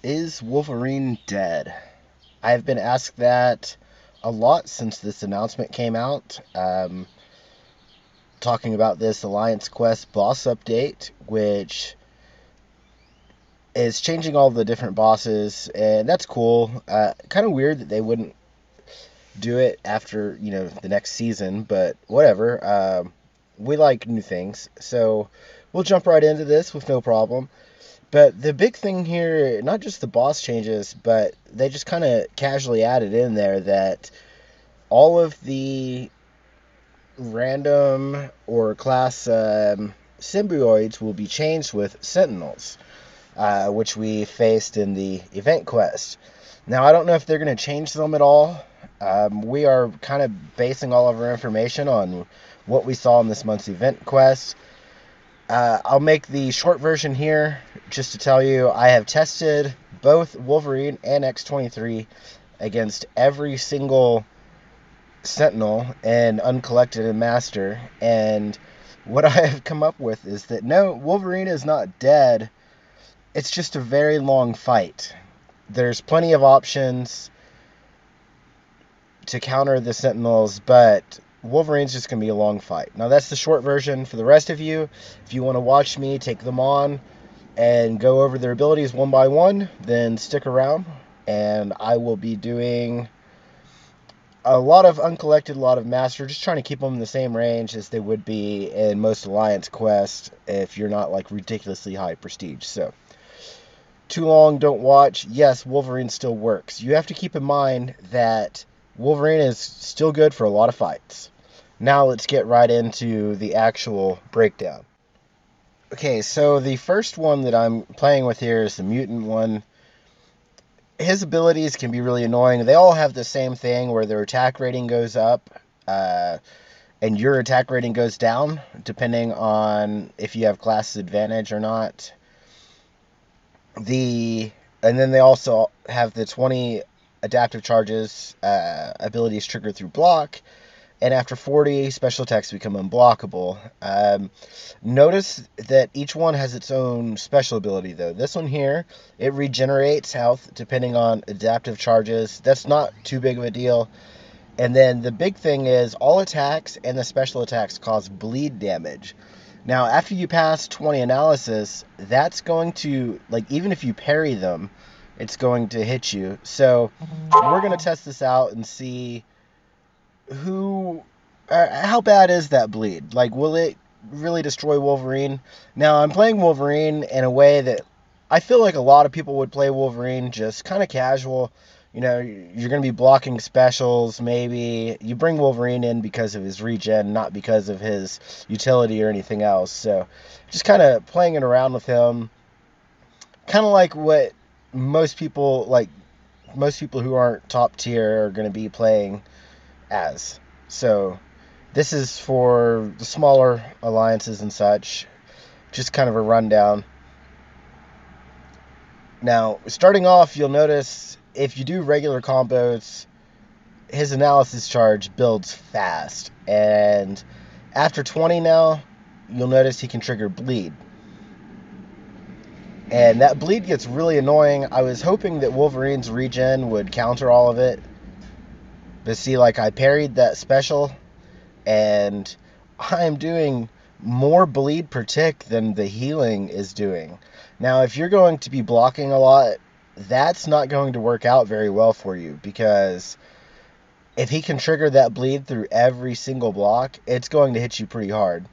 Is Wolverine dead? I've been asked that a lot since this announcement came out. Talking about this Alliance Quest boss update, which is changing all the different bosses, and that's cool. Kind of weird that they wouldn't do it after, the next season, but whatever. We like new things, so we'll jump right into this with no problem. But the big thing here, not just the boss changes, but they just kind of casually added in there that all of the random or class symbioids will be changed with sentinels, which we faced in the event quest. Now, I don't know if they're going to change them at all. We are kind of basing all of our information on what we saw in this month's event quest. I'll make the short version here just to tell you I have tested both Wolverine and X23 against every single Sentinel in Uncollected and Master, and what I have come up with is that no, Wolverine is not dead. It's just a very long fight. There's plenty of options to counter the Sentinels, but Wolverine's just going to be a long fight. Now, that's the short version. For the rest of you, if you want to watch me take them on and go over their abilities one by one, then stick around, and I will be doing a lot of Uncollected, a lot of Master, just trying to keep them in the same range as they would be in most Alliance quests if you're not, like, ridiculously high prestige. So, too long, don't watch. Yes, Wolverine still works. You have to keep in mind that Wolverine is still good for a lot of fights. Now let's get right into the actual breakdown. Okay, so the first one that I'm playing with here is the Mutant one. His abilities can be really annoying. They all have the same thing where their attack rating goes up, and your attack rating goes down, depending on if you have class advantage or not. And then they also have the 20 adaptive charges, abilities triggered through block, and after 40, special attacks become unblockable. Notice that each one has its own special ability, though. This one here, it regenerates health depending on adaptive charges. That's not too big of a deal. And then the big thing is all attacks and the special attacks cause bleed damage. Now, after you pass 20 analysis, that's going to, like, even if you parry them, it's going to hit you. So we're going to test this out and see how bad is that bleed? Like, will it really destroy Wolverine? Now, I'm playing Wolverine in a way that I feel like a lot of people would play Wolverine just kind of casual. You're going to be blocking specials, maybe. You bring Wolverine in because of his regen, not because of his utility or anything else. So, just kind of playing it around with him. Kind of like what most people who aren't top tier are going to be playing as. So, this is for the smaller alliances and such. Just kind of a rundown. Now, starting off, you'll notice if you do regular combos, his analysis charge builds fast. And after 20 now, you'll notice he can trigger bleed. And that bleed gets really annoying. I was hoping that Wolverine's regen would counter all of it. But see, like, I parried that special, and I'm doing more bleed per tick than the healing is doing. Now, if you're going to be blocking a lot, that's not going to work out very well for you, because if he can trigger that bleed through every single block, it's going to hit you pretty hard.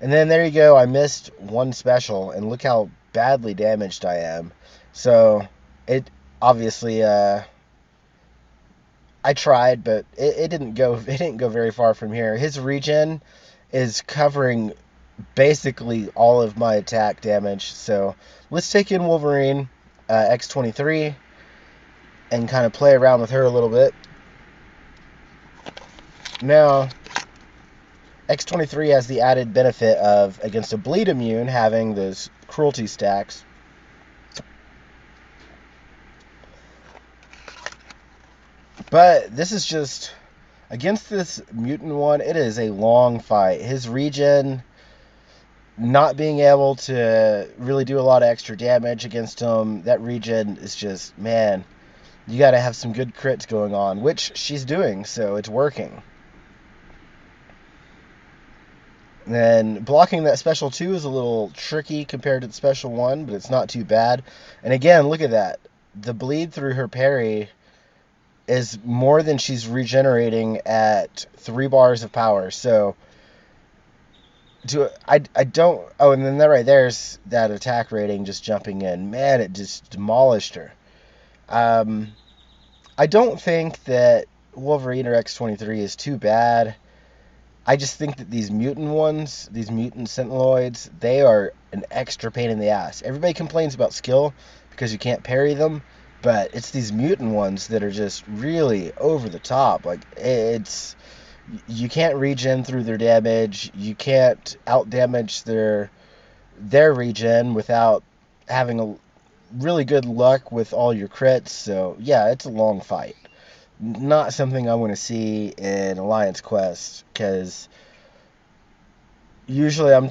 And then there you go, I missed one special, and look how badly damaged I am. So, it obviously, I tried, but it didn't go very far from here. His regen is covering basically all of my attack damage. So let's take in Wolverine X23 and kind of play around with her a little bit. Now, X23 has the added benefit of, against a bleed immune, having those cruelty stacks. But this is just, against this Mutant one, it is a long fight. His regen not being able to really do a lot of extra damage against him, that regen is just, man, you got to have some good crits going on, which she's doing, so it's working. And blocking that special 2 is a little tricky compared to the special 1, but it's not too bad. And again, look at that. The bleed through her parry is more than she's regenerating at 3 bars of power. So, I don't... Oh, and then right there's that attack rating just jumping in. Man, it just demolished her. I don't think that Wolverine or X23 is too bad. I just think that these mutant ones, these mutant sentineloids, they are an extra pain in the ass. Everybody complains about skill because you can't parry them, but it's these mutant ones that are just really over the top. Like, it's... You can't regen through their damage. You can't out-damage their regen without having a really good luck with all your crits. So, yeah, it's a long fight. Not something I want to see in Alliance Quest, because usually I'm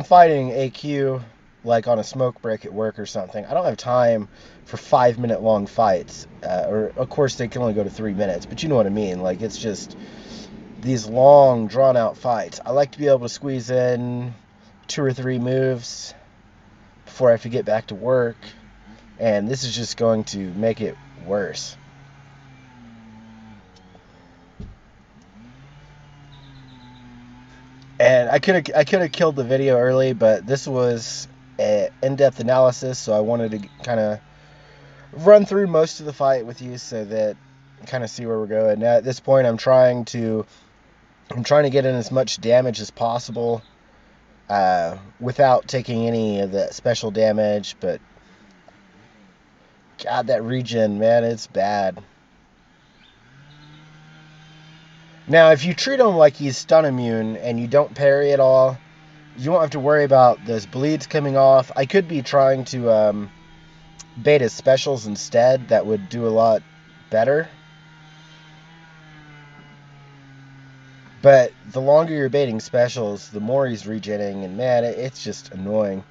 fighting AQ like on a smoke break at work or something. I don't have time for 5-minute long fights, or of course they can only go to 3 minutes, but you know what I mean. Like, it's just these long drawn out fights. I like to be able to squeeze in 2 or 3 moves before I have to get back to work, and this is just going to make it worse. And I could have killed the video early, but this was an in-depth analysis, so I wanted to kind of run through most of the fight with you so that kind of see where we're going. Now, at this point, I'm trying to get in as much damage as possible without taking any of the special damage. But God, that regen, man, it's bad. Now, if you treat him like he's stun immune and you don't parry at all, you won't have to worry about those bleeds coming off. I could be trying to bait his specials instead. That would do a lot better. But the longer you're baiting specials, the more he's regenerating, and man, it's just annoying.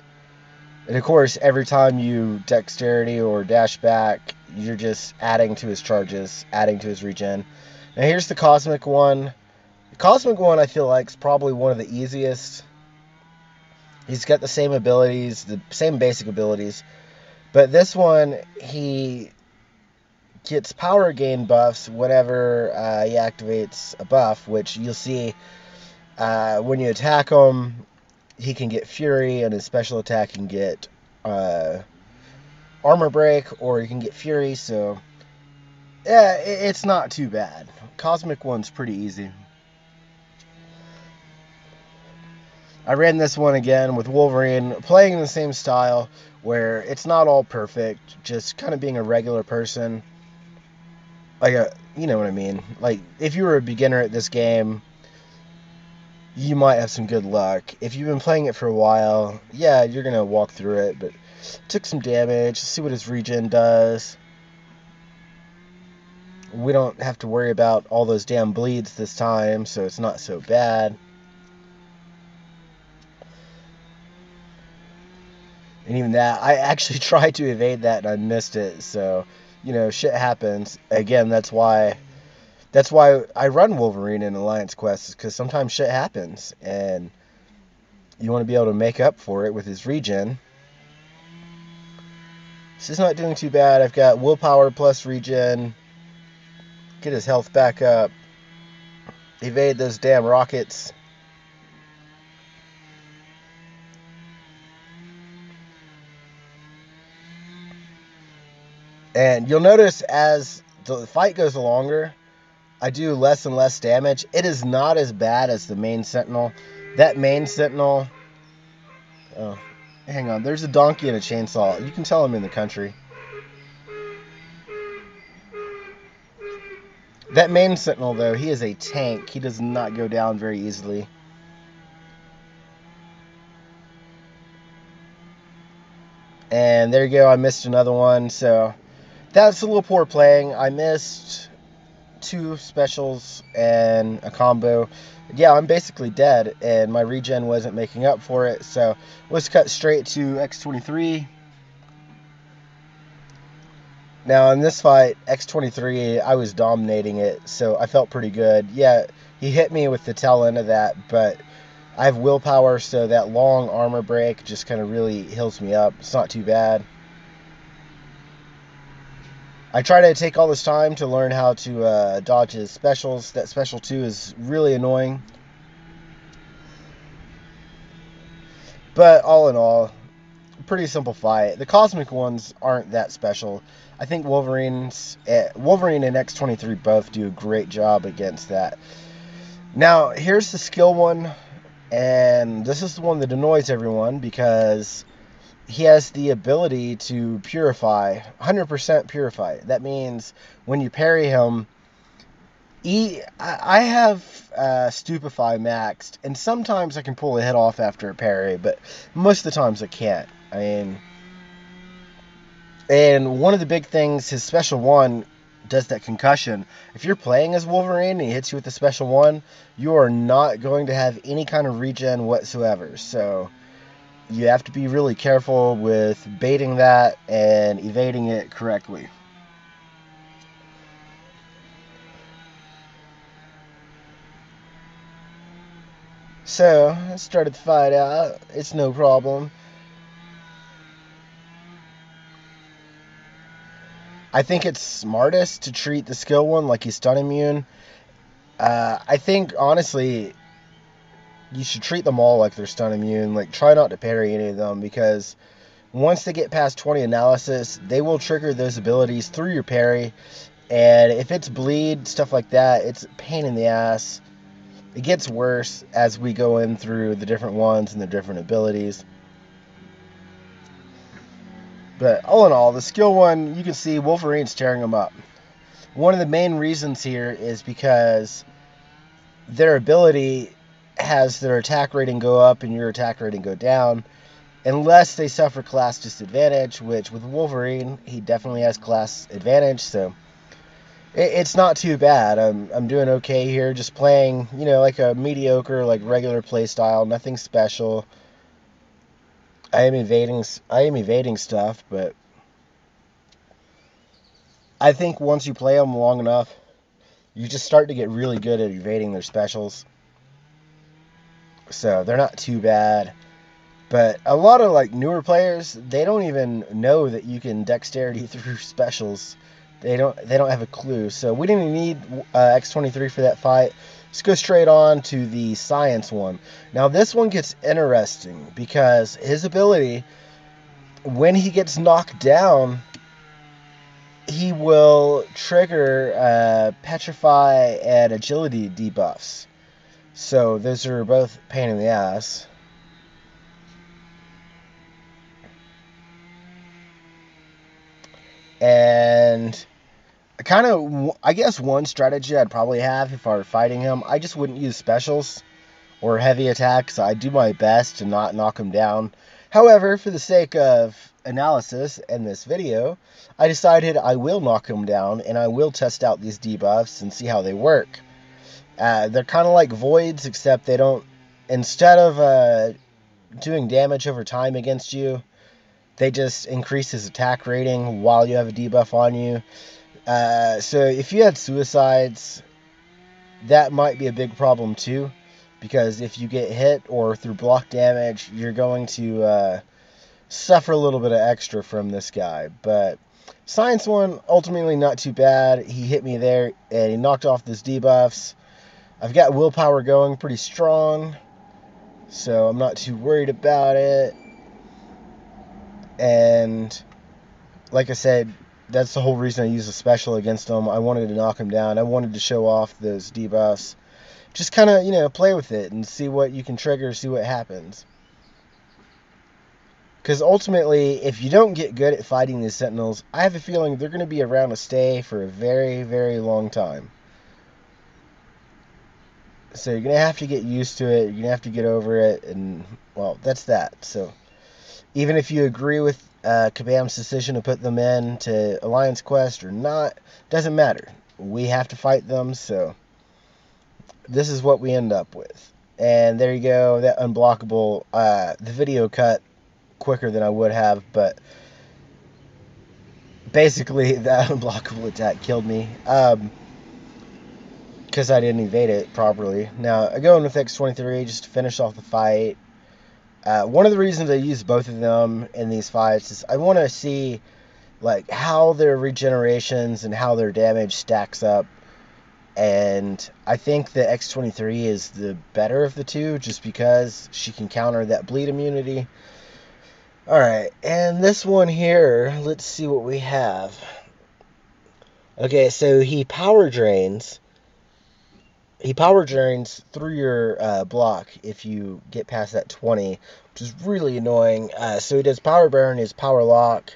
And of course, every time you dexterity or dash back, you're just adding to his charges, adding to his regen. Now here's the Cosmic one. The Cosmic one I feel like is probably one of the easiest. He's got the same abilities, the same basic abilities. But this one, he gets power gain buffs whenever he activates a buff, which you'll see when you attack him, he can get Fury, and his special attack can get Armor Break, or he can get Fury, so yeah, it's not too bad. Cosmic one's pretty easy. I ran this one again with Wolverine, playing in the same style, where it's not all perfect, just kind of being a regular person. Like, you know what I mean. Like, if you were a beginner at this game, you might have some good luck. If you've been playing it for a while, yeah, you're going to walk through it, but took some damage. See what his regen does. We don't have to worry about all those damn bleeds this time, so it's not so bad. And even that, I actually tried to evade that and I missed it, so, you know, shit happens. Again, that's why I run Wolverine in Alliance Quests, because sometimes shit happens, and you want to be able to make up for it with his regen. So he's not doing too bad. I've got willpower plus regen. Get his health back up. Evade those damn rockets. And you'll notice as the fight goes longer, I do less and less damage. It is not as bad as the main sentinel. That main sentinel... Oh, hang on. There's a donkey and a chainsaw. You can tell I'm in the country. That main sentinel, though, he is a tank. He does not go down very easily. And there you go. I missed another one. So that's a little poor playing. I missed 2 specials and a combo. Yeah, I'm basically dead, and my regen wasn't making up for it, so let's cut straight to X23. Now, in this fight, X23, I was dominating it, so I felt pretty good. Yeah, he hit me with the tail end of that, but I have willpower, so that long armor break just kind of really heals me up. It's not too bad. I try to take all this time to learn how to dodge his specials. That special 2 is really annoying. But all in all, pretty simple fight. The cosmic ones aren't that special. I think Wolverine and X23 both do a great job against that. Now, here's the skill one, and this is the one that annoys everyone because he has the ability to purify, 100% purify. That means when you parry him, I have Stupefy maxed, and sometimes I can pull a hit off after a parry, but most of the times I can't. I mean, and one of the big things, his special 1 does that concussion. If you're playing as Wolverine and he hits you with the special 1, you are not going to have any kind of regen whatsoever. So you have to be really careful with baiting that and evading it correctly. So I started the fight out. It's no problem. I think it's smartest to treat the skill 1 like he's stun immune. I think, honestly, you should treat them all like they're stun immune. Like, try not to parry any of them, because once they get past 20 analysis, they will trigger those abilities through your parry. And if it's bleed, stuff like that, it's a pain in the ass. It gets worse as we go in through the different ones and the different abilities. But all in all, the skill 1, you can see Wolverine's tearing them up. One of the main reasons here is because their ability has their attack rating go up and your attack rating go down, unless they suffer class disadvantage, which with Wolverine, he definitely has class advantage, so it's not too bad. I'm doing okay here, just playing, like a mediocre, like regular play style, nothing special. I am evading stuff, but I think once you play them long enough, you just start to get really good at evading their specials. So they're not too bad. But a lot of like newer players, they don't even know that you can dexterity through specials. They don't have a clue. So we didn't even need X23 for that fight. Let's go straight on to the science one. Now this one gets interesting because his ability, when he gets knocked down, he will trigger petrify and agility debuffs. So those are both pain in the ass. And I guess one strategy I'd probably have if I were fighting him, I just wouldn't use specials or heavy attacks. I'd do my best to not knock him down. However, for the sake of analysis in this video, I decided I will knock him down and I will test out these debuffs and see how they work. They're kind of like voids, except they don't, instead of doing damage over time against you, they just increase his attack rating while you have a debuff on you. So if you had suicides, that might be a big problem too, because if you get hit or through block damage, you're going to suffer a little bit of extra from this guy. But science one, ultimately not too bad. He hit me there and he knocked off those debuffs. I've got willpower going pretty strong, so I'm not too worried about it. And like I said, that's the whole reason I used a special against him. I wanted to knock him down. I wanted to show off those debuffs. Just kind of, play with it and see what you can trigger, see what happens. Because ultimately, if you don't get good at fighting these Sentinels, I have a feeling they're going to be around to stay for a very, very long time. So you're going to have to get used to it. You're going to have to get over it. And, well, that's that. So even if you agree with Kabam's decision to put them in to Alliance Quest or not, doesn't matter. We have to fight them, so this is what we end up with. And there you go, that unblockable, the video cut quicker than I would have, but basically that unblockable attack killed me, because I didn't evade it properly. Now, I go in with X23 just to finish off the fight. One of the reasons I use both of them in these fights is I want to see like how their regenerations and how their damage stacks up. And I think the X23 is the better of the two, just because she can counter that bleed immunity. Alright, and this one here, let's see what we have. Okay, so he power drains. He power drains through your block if you get past that 20, which is really annoying. So he does power burn, his power lock,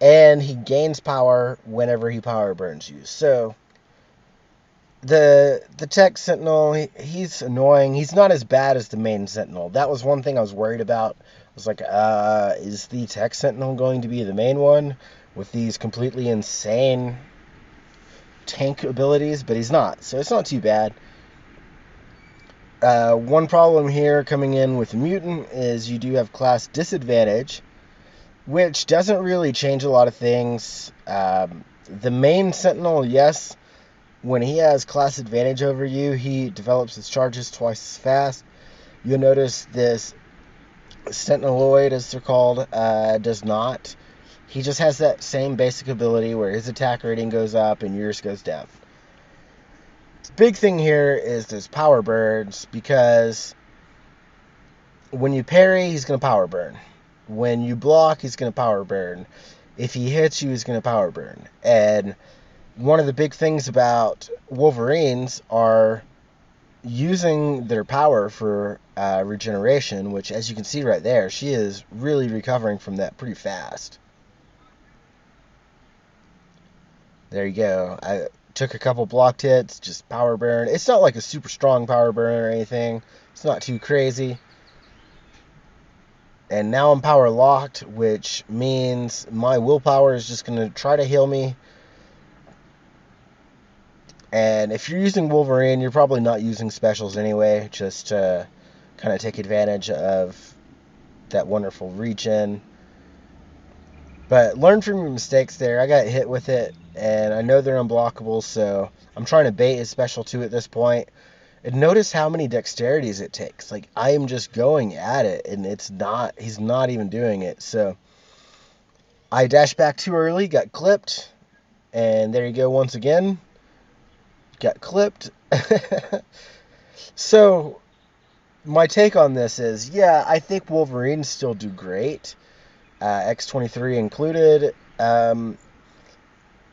and he gains power whenever he power burns you. So the tech sentinel, he's annoying. He's not as bad as the main sentinel. That was one thing I was worried about. I was like, is the tech sentinel going to be the main one with these completely insane tank abilities? But he's not, so it's not too bad. One problem here coming in with Mutant is you do have class disadvantage, which doesn't really change a lot of things. The main sentinel, yes, when he has class advantage over you, he develops his charges twice as fast. You'll notice this sentineloid, as they're called, does not. He just has that same basic ability where his attack rating goes up and yours goes down. The big thing here is this power burns, because when you parry, he's going to power burn. When you block, he's going to power burn. If he hits you, he's going to power burn. And one of the big things about Wolverines are using their power for regeneration, which, as you can see right there, she is really recovering from that pretty fast. There you go. I took a couple blocked hits, just power burn. It's not like a super strong power burn or anything. It's not too crazy. And now I'm power locked, which means my willpower is just going to try to heal me. And if you're using Wolverine, you're probably not using specials anyway, just to kind of take advantage of that wonderful regen. But learn from your mistakes there. I got hit with it, and I know they're unblockable, so I'm trying to bait his special 2 at this point. And notice how many dexterities it takes. Like, I am just going at it, and he's not even doing it. So I dashed back too early, got clipped, and there you go once again. Got clipped. So my take on this is, yeah, I think Wolverines still do great, X23 included.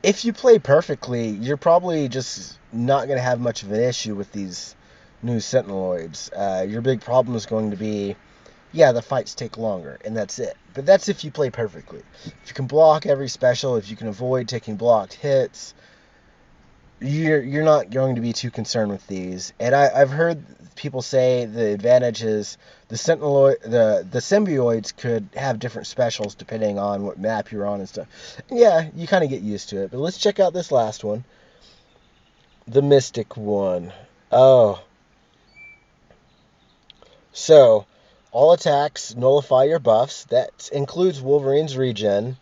If you play perfectly, you're probably just not going to have much of an issue with these new sentineloids. Your big problem is going to be, yeah, the fights take longer, and that's it. But that's if you play perfectly. If you can block every special, if you can avoid taking blocked hits, you're not going to be too concerned with these. And I've heard people say the advantage is the symbioids could have different specials depending on what map you're on and stuff. And yeah, you kind of get used to it. But let's check out this last one, the Mystic one. Oh, so all attacks nullify your buffs. That includes Wolverine's regen.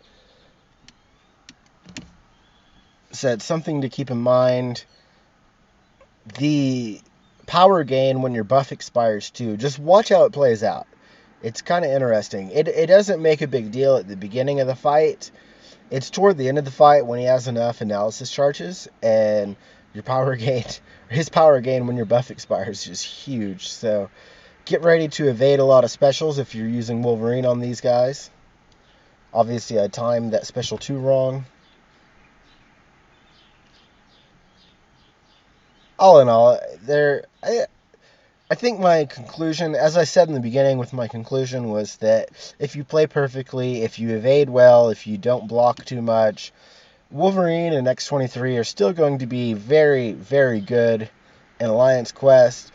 So it's something to keep in mind. The power gain when your buff expires too. Just watch how it plays out. It's kind of interesting. It doesn't make a big deal at the beginning of the fight. It's toward the end of the fight when he has enough analysis charges, and your power gain, his power gain when your buff expires is just huge. So get ready to evade a lot of specials if you're using Wolverine on these guys. Obviously I timed that special 2 wrong. All in all, I think my conclusion, as I said in the beginning with my conclusion, was that if you play perfectly, if you evade well, if you don't block too much, Wolverine and X23 are still going to be very, very good in Alliance Quest.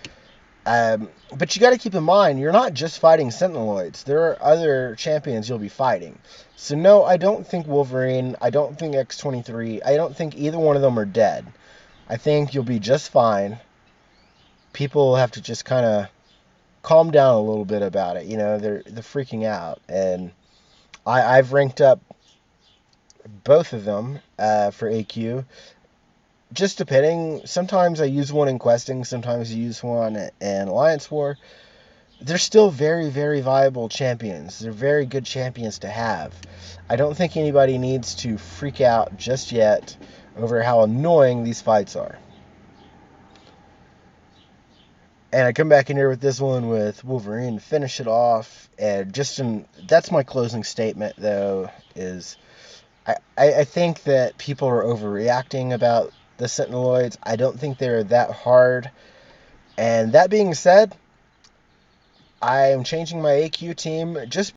But you got to keep in mind, you're not just fighting Sentineloids. There are other champions you'll be fighting. So no, I don't think Wolverine, I don't think X23, I don't think either one of them are dead. I think you'll be just fine. people have to just kind of calm down a little bit about it. You know, they're freaking out, and I've ranked up both of them for AQ. Just depending. Sometimes I use one in questing, sometimes I use one in Alliance War. They're still very, very viable champions. They're very good champions to have. I don't think anybody needs to freak out just yet over how annoying these fights are. And I come back in here with this one with Wolverine to finish it off. And that's my closing statement, though, is I think that people are overreacting about the sentineloids. I don't think they're that hard. And that being said, I am changing my AQ team just